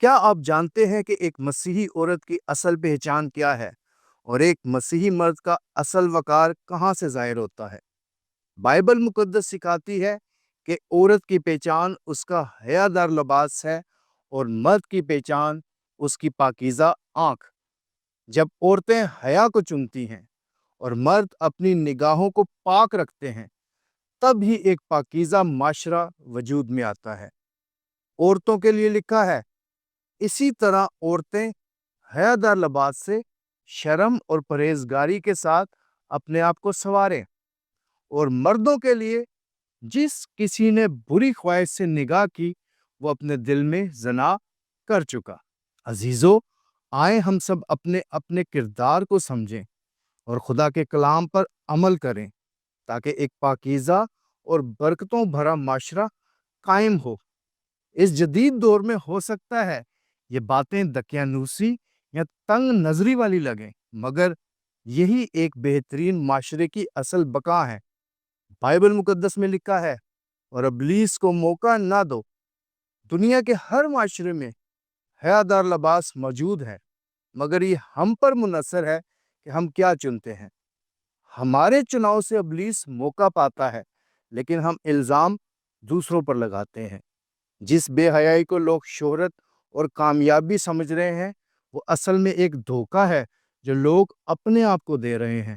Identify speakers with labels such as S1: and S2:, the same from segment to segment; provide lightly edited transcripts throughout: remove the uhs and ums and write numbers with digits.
S1: کیا آپ جانتے ہیں کہ ایک مسیحی عورت کی اصل پہچان کیا ہے اور ایک مسیحی مرد کا اصل وقار کہاں سے ظاہر ہوتا ہے؟ بائبل مقدس سکھاتی ہے کہ عورت کی پہچان اس کا حیا دار لباس ہے اور مرد کی پہچان اس کی پاکیزہ آنکھ۔ جب عورتیں حیا کو چنتی ہیں اور مرد اپنی نگاہوں کو پاک رکھتے ہیں، تب ہی ایک پاکیزہ معاشرہ وجود میں آتا ہے۔ عورتوں کے لیے لکھا ہے، اسی طرح عورتیں حیا دار لباس سے شرم اور پرہیزگاری کے ساتھ اپنے آپ کو سنواریں۔ اور مردوں کے لیے، جس کسی نے بری خواہش سے نگاہ کی وہ اپنے دل میں زنا کر چکا۔ عزیزو، آئیں ہم سب اپنے اپنے کردار کو سمجھیں اور خدا کے کلام پر عمل کریں تاکہ ایک پاکیزہ اور برکتوں بھرا معاشرہ قائم ہو۔ اس جدید دور میں ہو سکتا ہے یہ باتیں دقیانوسی یا تنگ نظری والی لگیں، مگر یہی ایک بہترین معاشرے کی اصل بقا ہے۔ بائبل مقدس میں لکھا ہے، اور ابلیس کو موقع نہ دو۔ دنیا کے ہر معاشرے میں حیا دار لباس موجود ہے، مگر یہ ہم پر منحصر ہے کہ ہم کیا چنتے ہیں۔ ہمارے چناؤ سے ابلیس موقع پاتا ہے، لیکن ہم الزام دوسروں پر لگاتے ہیں۔ جس بے حیائی کو لوگ شہرت اور کامیابی سمجھ رہے ہیں، وہ اصل میں ایک دھوکہ ہے جو لوگ اپنے آپ کو دے رہے ہیں۔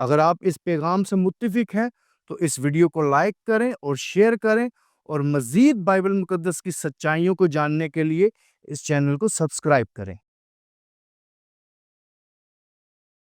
S1: اگر آپ اس پیغام سے متفق ہیں تو اس ویڈیو کو لائک کریں اور شیئر کریں، اور مزید بائبل مقدس کی سچائیوں کو جاننے کے لیے اس چینل کو سبسکرائب کریں۔